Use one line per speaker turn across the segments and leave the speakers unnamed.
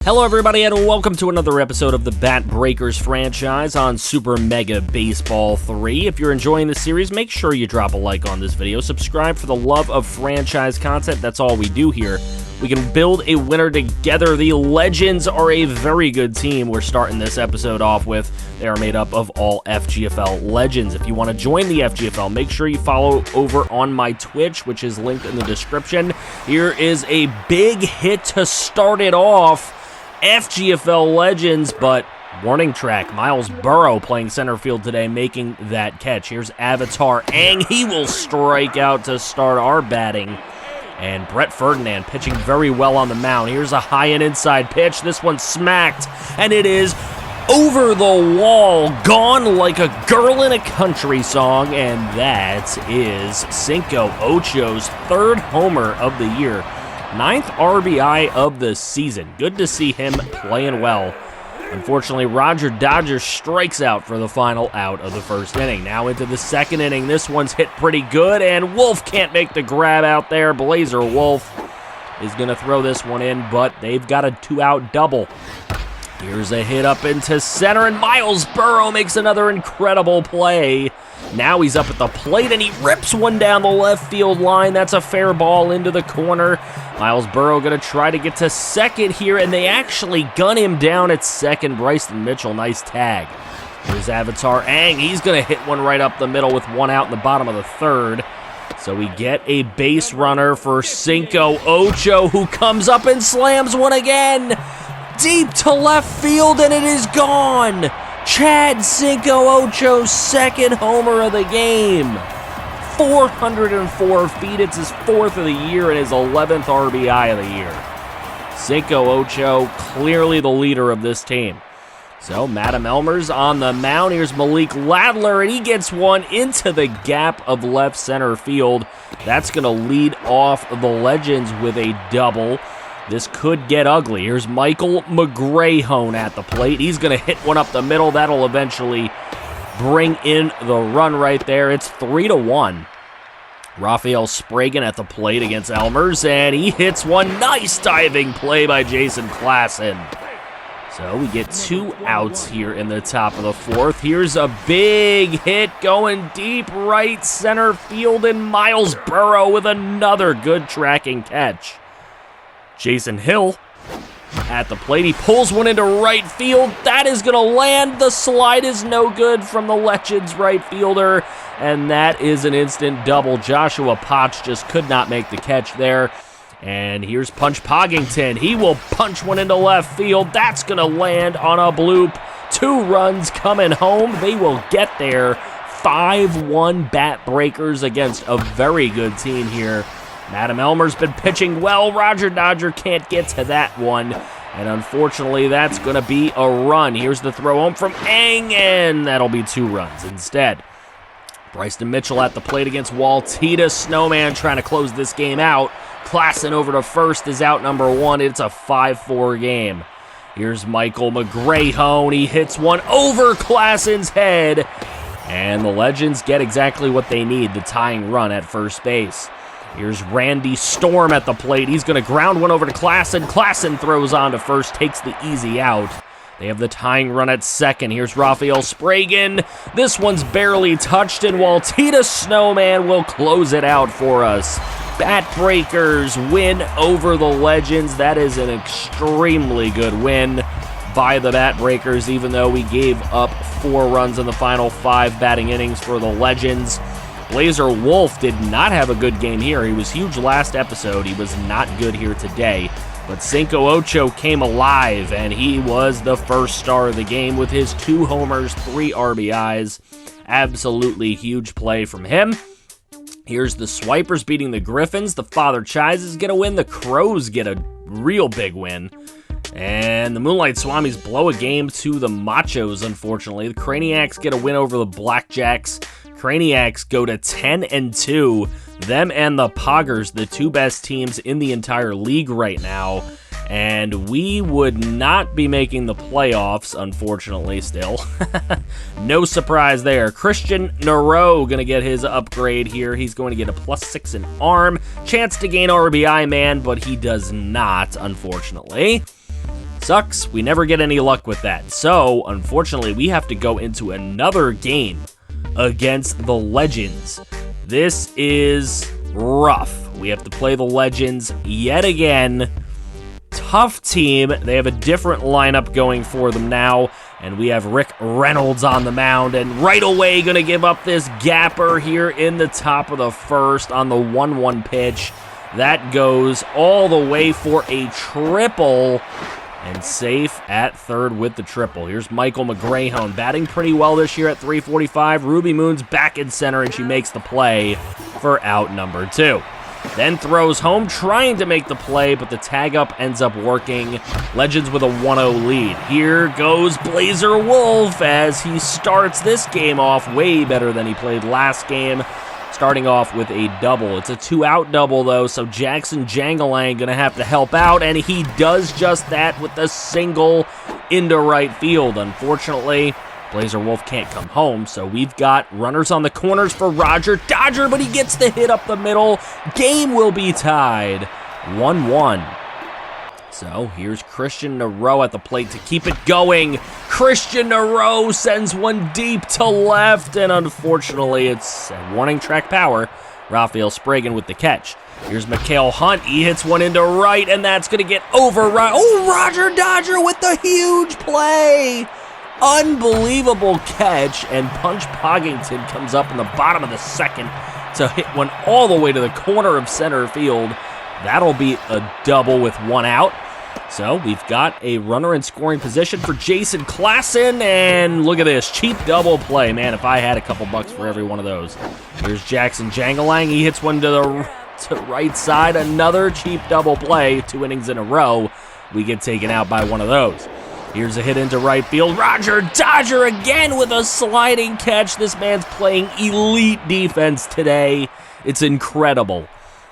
Hello everybody and welcome to another episode of the Bat Breakers franchise on Super Mega Baseball 3. If you're enjoying this series, make sure you drop a like on this video, subscribe for the love of franchise content. That's all we do here. We can build a winner together. The Legends are a very good team we're starting this episode off with. They are made up of all FGFL Legends. If you want to join the FGFL, make sure you follow over on my Twitch, which is linked in the description. Here is a big hit to start it off. FGFL Legends, but warning track, Miles Burrow playing center field today, making that catch. Here's Avatar Ang. He will strike out to start our batting. And Brett Ferdinand pitching very well on the mound. Here's a high and inside pitch. This one smacked, and it is over the wall, gone like a girl in a country song, and that is Cinco Ocho's third homer of the year. 9th RBI of the season. Good to see him playing well. Unfortunately, Roger Dodger strikes out for the final out of the first inning. Now into the second inning. This one's hit pretty good, and Wolf can't make the grab out there. Blazer Wolf is going to throw this one in, but they've got a 2-out double. Here's a hit up into center, and Miles Burrow makes another incredible play. Now he's up at the plate, and he rips one down the left field line. That's a fair ball into the corner. Miles Burrow going to try to get to second here, and they actually gun him down at second. Bryson Mitchell, nice tag. Here's Avatar Ang. He's going to hit one right up the middle with one out in the bottom of the third. So we get a base runner for Cinco Ocho, who comes up and slams one again. Deep to left field, and it is gone. Chad Cinco Ocho's second homer of the game. 404 feet. It's his 4th of the year and his 11th RBI of the year. Cinco Ocho, clearly the leader of this team. So, Madden Elmer's on the mound. Here's Malik Ladler, and he gets one into the gap of left center field. That's going to lead off the Legends with a double. This could get ugly. Here's Michael McGrayhone at the plate. He's going to hit one up the middle. That'll eventually bring in the run right there. It's 3-1. Rafael Spragan at the plate against Elmers, and he hits one. Nice diving play by Jason Klassen. So we get 2 outs here in the top of the 4th. Here's a big hit going deep right center field, and Miles Burrow with another good tracking catch. Jason Hill at the plate. He pulls one into right field. That is going to land. The slide is no good from the Legends right fielder, and that is an instant double. Joshua Potts just could not make the catch there. And here's Punch Poggington. He will punch one into left field. That's going to land on a bloop. 2 runs coming home. They will get there. 5-1 Bat Breakers against a very good team here. Madden Elmer's been pitching well. Roger Dodger can't get to that one. And unfortunately, that's going to be a run. Here's the throw home from Ang, and that'll be 2 runs instead. Bryson Mitchell at the plate against Waltita. Snowman trying to close this game out. Klassen over to first is out number 1. It's a 5-4 game. Here's Michael McGrayhone. He hits one over Klassen's head. And the Legends get exactly what they need, the tying run at first base. Here's Randy Storm at the plate. He's going to ground one over to Klassen. Klassen throws on to first, takes the easy out. They have the tying run at second. Here's Rafael Spragan. This one's barely touched, and Waltita Snowman will close it out for us. Bat Breakers win over the Legends. That is an extremely good win by the Bat Breakers, even though we gave up 4 runs in the final 5 batting innings for the Legends. Blazer Wolf did not have a good game here. He was huge last episode. He was not good here today. But Cinco Ocho came alive, and he was the first star of the game with his 2 homers, 3 RBIs. Absolutely huge play from him. Here's the Swipers beating the Griffins. The Father Chises get a win. The Crows get a real big win. And the Moonlight Swamis blow a game to the Machos, unfortunately. The Craniacs get a win over the Blackjacks. Craniacs go to 10-2. Them and the Poggers, the 2 best teams in the entire league right now. And we would not be making the playoffs, unfortunately, still. No surprise there. Christian Nero going to get his upgrade here. He's going to get a +6 in arm. Chance to gain RBI man, but he does not, unfortunately. sucks. We never get any luck with that. So, unfortunately, we have to go into another game against the Legends. This is rough. We have to play the Legends yet again. Tough team. They have a different lineup going for them now, and we have Rick Reynolds on the mound, and right away going to give up this gapper here in the top of the first on the 1-1 pitch. That goes all the way for a triple, and safe at third with the triple. Here's Michael McGrayhone batting pretty well this year at 345. Ruby Moon's back in center, and she makes the play for out number 2. Then throws home, trying to make the play, but the tag-up ends up working. Legends with a 1-0 lead. Here goes Blazer Wolf as he starts this game off way better than he played last game, starting off with a double. It's a 2-out double, though, so Jackson Jangalang going to have to help out, and he does just that with a single into right field. Unfortunately, Blazer Wolf can't come home, so we've got runners on the corners for Roger Dodger, but he gets the hit up the middle. Game will be tied 1-1. So here's Christian Nareau at the plate to keep it going. Christian Nareau sends one deep to left, and unfortunately it's a warning track power. Raphael Spragan with the catch. Here's Mikhail Hunt. He hits one into right, and that's going to get over. Oh, Roger Dodger with the huge play. Unbelievable catch, and Punch Poggington comes up in the bottom of the second to hit one all the way to the corner of center field. That'll be a double with 1 out. So we've got a runner in scoring position for Jason Klassen, and look at this, cheap double play. Man, if I had a couple bucks for every one of those. Here's Jackson Jangalang. He hits one to the right side. Another cheap double play, 2 innings in a row. We get taken out by one of those. Here's a hit into right field. Roger Dodger again with a sliding catch. This man's playing elite defense today. It's incredible.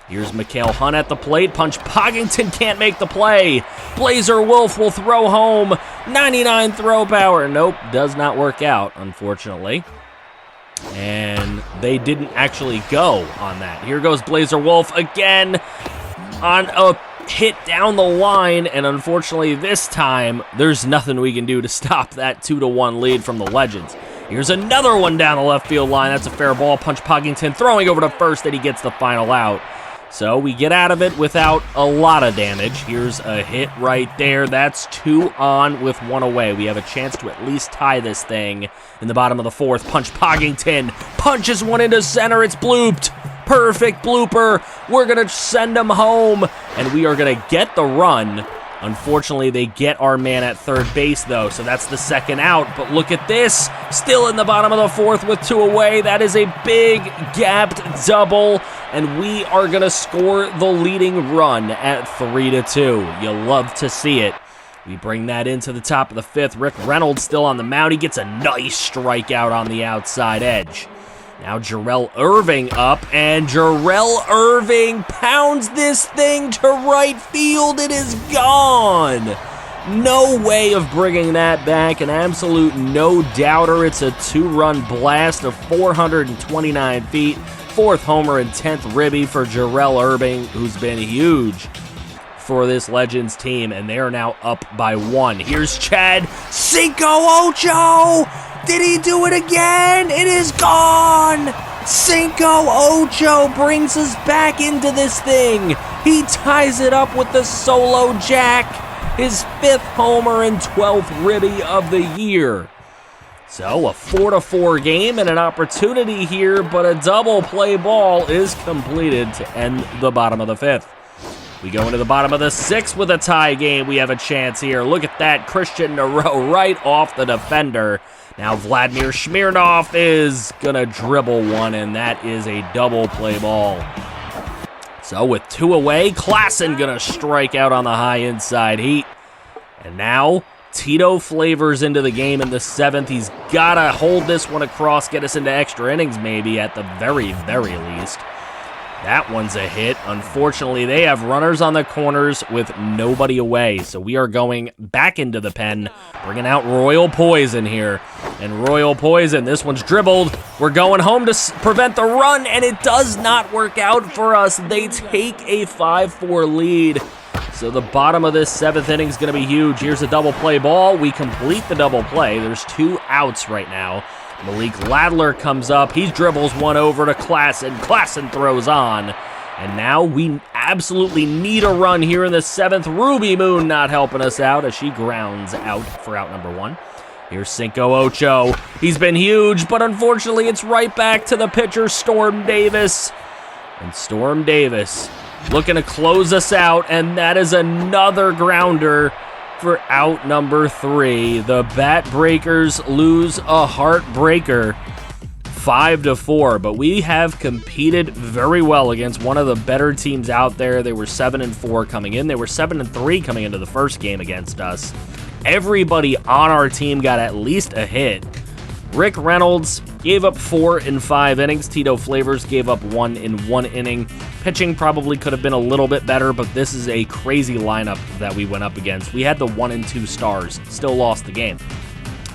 Here's Mikhail Hunt at the plate. Punch Poggington can't make the play. Blazer Wolf will throw home. 99 throw power. Nope, does not work out, unfortunately. And they didn't actually go on that. Here goes Blazer Wolf again on a hit down the line, and unfortunately this time there's nothing we can do to stop that 2-1 lead from the Legends. Here's another one down the left field line. That's a fair ball. Punch Poggington throwing over to first, and he gets the final out. So we get out of it without a lot of damage. Here's a hit right there. That's 2 on with 1 away. We have a chance to at least tie this thing in the bottom of the 4th. Punch Poggington punches one into center. It's blooped. Perfect blooper. We're going to send him home, and we are going to get the run. Unfortunately, they get our man at third base, though, so that's the 2nd out. But look at this. Still in the bottom of the 4th with 2 away. That is a big gapped double, and we are going to score the leading run at 3-2. You love to see it. We bring that into the top of the 5th. Rick Reynolds still on the mound. He gets a nice strikeout on the outside edge. Now Jarrell Irving up, and Jarrell Irving pounds this thing to right field. It is gone. No way of bringing that back. An absolute no-doubter. It's a 2-run blast of 429 feet. 4th homer and 10th ribby for Jarrell Irving, who's been huge for this Legends team, and they are now up by 1. Here's Chad Cinco Ocho. Did he do it again? It is gone! Cinco Ocho brings us back into this thing. He ties it up with the solo jack, his 5th homer and 12th ribby of the year. So a 4-4 game and an opportunity here, but a double play ball is completed to end the bottom of the 5th. We go into the bottom of the 6th with a tie game. We have a chance here. Look at that. Christian Nareau right off the defender. Now Vladimir Smirnov is going to dribble one, and that is a double play ball. So with 2 away, Klassen going to strike out on the high inside heat. And now Tito Flavors into the game in the 7th. He's got to hold this one across, get us into extra innings maybe at the very, very least. That one's a hit. Unfortunately, they have runners on the corners with nobody away. So we are going back into the pen, bringing out Royal Poison here. And Royal Poison, this one's dribbled. We're going home to prevent the run, and it does not work out for us. They take a 5-4 lead. So the bottom of this 7th inning is going to be huge. Here's a double play ball. We complete the double play. There's 2 outs right now. Malik Ladler comes up. He dribbles one over to Klassen. Klassen throws on. And now we absolutely need a run here in the 7th. Ruby Moon not helping us out as she grounds out for out number 1. Here's Cinco Ocho. He's been huge, but unfortunately it's right back to the pitcher, Storm Davis. And Storm Davis looking to close us out, and that is another grounder for out number 3. The Bat Breakers lose a heartbreaker 5-4, but we have competed very well against one of the better teams out there. They were 7-4 coming in. They were 7-3 coming into the first game against us. Everybody on our team got at least a hit. Rick Reynolds gave up 4 in 5 innings. Tito Flavors gave up 1 in 1 inning. Pitching probably could have been a little bit better, but this is a crazy lineup that we went up against. We had the 1 and 2 stars. Still lost the game.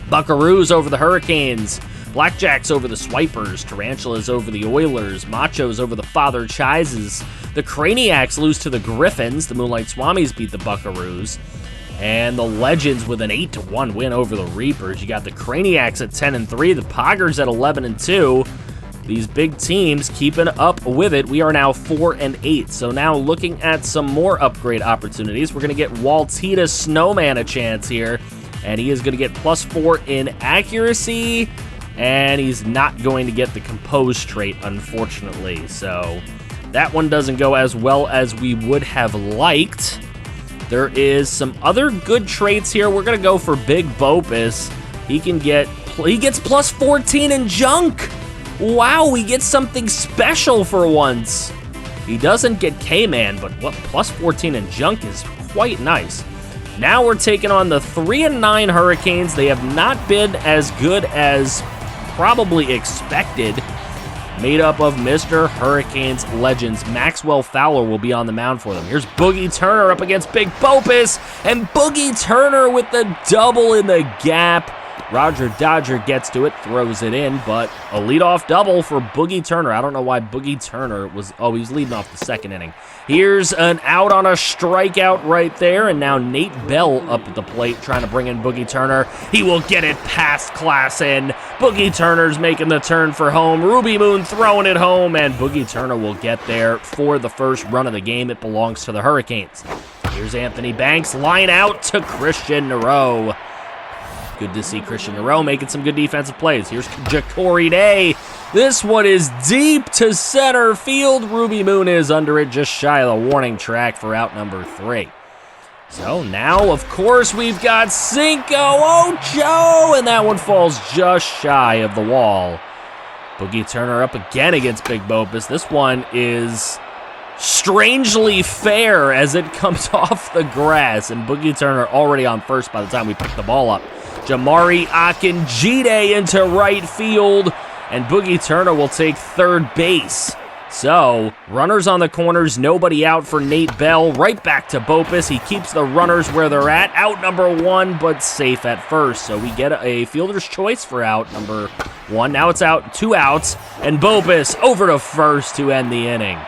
Buckaroos over the Hurricanes. Blackjacks over the Swipers. Tarantulas over the Oilers. Machos over the Father Chises. The Craniacs lose to the Griffins. The Moonlight Swamis beat the Buckaroos. And the Legends with an 8-1 win over the Reapers. You got the Craniacs at 10-3, the Poggers at 11-2. These big teams keeping up with it. We are now 4-8. So now looking at some more upgrade opportunities, we're going to get Waltita Snowman a chance here. And he is going to get +4 in accuracy. And he's not going to get the Compose trait, unfortunately. So that one doesn't go as well as we would have liked. There is some other good traits here. We're going to go for Big Bopus. He gets +14 in junk. Wow, he gets something special for once. He doesn't get K-Man, but what, +14 in junk is quite nice. Now we're taking on the 3-9 Hurricanes. They have not been as good as probably expected. Made up of Mr. Hurricanes legends. Maxwell Fowler will be on the mound for them. Here's Boogie Turner up against Big Bopus, and Boogie Turner with the double in the gap. Roger Dodger gets to it, throws it in, but a leadoff double for Boogie Turner. I don't know why Boogie Turner was, he was leading off the 2nd inning. Here's an out on a strikeout right there, and now Nate Bell up at the plate trying to bring in Boogie Turner. He will get it past Klassen. Boogie Turner's making the turn for home. Ruby Moon throwing it home, and Boogie Turner will get there for the first run of the game. It belongs to the Hurricanes. Here's Anthony Banks, line out to Christian Nero. Good to see Christian Nero making some good defensive plays. Here's Ja'Cory Day. This one is deep to center field. Ruby Moon is under it, just shy of the warning track for out number 3. So now, of course, we've got Cinco Ocho, and that one falls just shy of the wall. Boogie Turner up again against Big Bopus. This one is strangely fair as it comes off the grass, and Boogie Turner already on first by the time we pick the ball up. Jamari Akinjide into right field, and Boogie Turner will take 3rd base. So, runners on the corners, nobody out for Nate Bell. Right back to Bopus. He keeps the runners where they're at. Out number 1, but safe at first. So we get a fielder's choice for out number 1. Now it's out, 2 outs, and Bopus over to first to end the inning.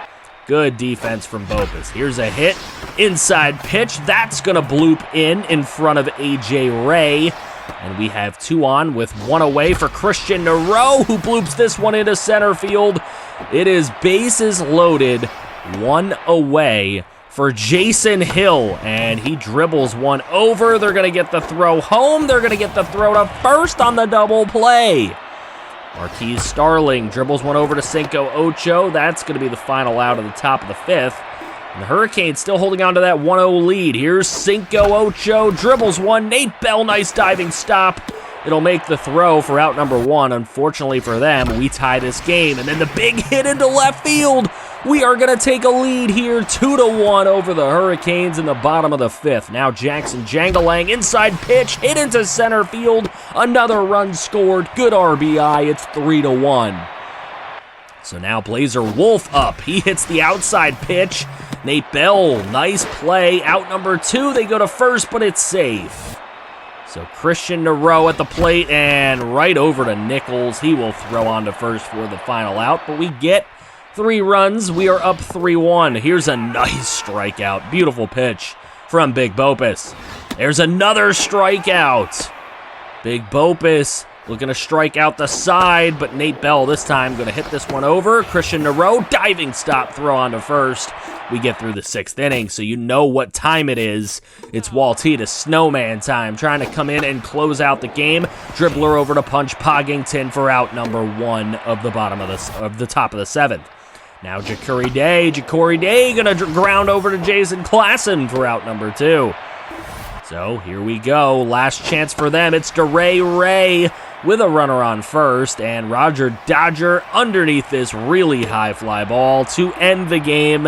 Good defense from Bopus. Here's a hit, inside pitch. That's going to bloop in front of A.J. Ray. And we have 2 on with 1 away for Christian Nero, who bloops this one into center field. It is bases loaded, 1 away for Jason Hill, and he dribbles one over. They're going to get the throw home. They're going to get the throw to first on the double play. Marquise Starling dribbles one over to Cinco Ocho. That's going to be the final out of the top of the 5th. And the Hurricanes still holding on to that 1-0 lead. Here's Cinco Ocho, dribbles one. Nate Bell, nice diving stop. It'll make the throw for out number 1. Unfortunately for them, we tie this game. And then the big hit into left field. We are going to take a lead here, 2-1 over the Hurricanes in the bottom of the 5th. Now Jackson Jangalang, inside pitch, hit into center field. Another run scored, good RBI, it's 3-1. So now Blazer Wolf up. He hits the outside pitch. Nate Bell, nice play. Out number 2, they go to first, but it's safe. So Christian Nero at the plate and right over to Nichols. He will throw on to first for the final out, but we get 3 runs. We are up 3-1. Here's a nice strikeout. Beautiful pitch from Big Bopus. There's another strikeout. Big Bopus looking to strike out the side, but Nate Bell this time going to hit this one over. Christian Nareau, diving stop throw on to first. We get through the 6th inning, so you know what time it is. It's Waltita Snowman time, trying to come in and close out the game. Dribbler over to Punch Poggington for out number 1 of the top of the 7th. Now Ja'Cory Day going to ground over to Jason Klassen for out number 2. So here we go, last chance for them. It's DeRay Ray with a runner on first, and Roger Dodger underneath this really high fly ball to end the game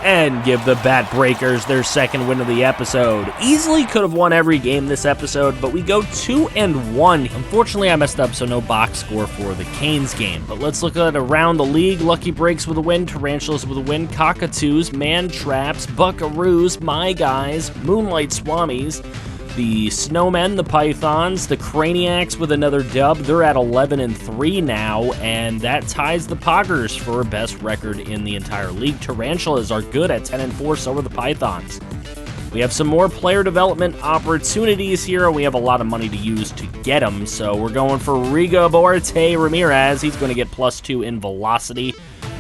and give the Bat Breakers their 2nd win of the episode. Easily could have won every game this episode, but we go 2-1. Unfortunately, I messed up, so no box score for the Canes game. But let's look at around the league. Lucky Breaks with a win, Tarantulas with a win, Cockatoos, Man Traps, Buckaroos, My Guys, Moonlight Swamies, the Snowmen, the Pythons, the Craniacs with another dub. They're at 11-3 now, and that ties the Poggers for best record in the entire league. Tarantulas are good at 10-4, so are the Pythons. We have some more player development opportunities here, and we have a lot of money to use to get them, so we're going for Rigoberto Ramirez. He's going to get +2 in velocity.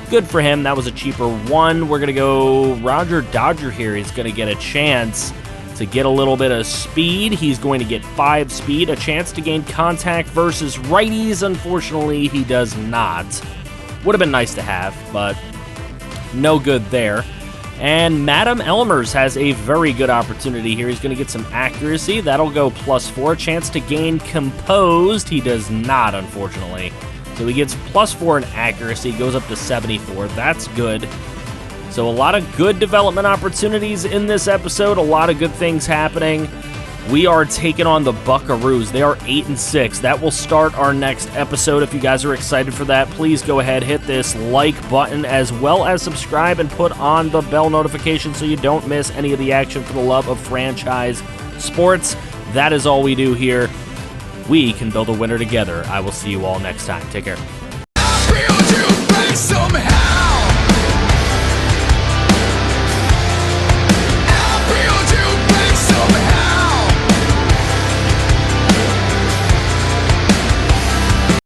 Good for him. That was a cheaper one. We're going to go Roger Dodger here. He's going to get a chance to get a little bit of speed. He's going to get 5 speed, a chance to gain contact versus righties. Unfortunately, he does not. Would have been nice to have, but no good there. And Madam Elmers has a very good opportunity here. He's going to get some accuracy. That'll go +4. Chance to gain composed. He does not, unfortunately. So he gets +4 in accuracy, goes up to 74. That's good. So a lot of good development opportunities in this episode, a lot of good things happening. We are taking on the Buckaroos. They are 8-6. That will start our next episode. If you guys are excited for that, please go ahead, hit this like button, as well as subscribe and put on the bell notification so you don't miss any of the action for the love of franchise sports. That is all we do here. We can build a winner together. I will see you all next time. Take care.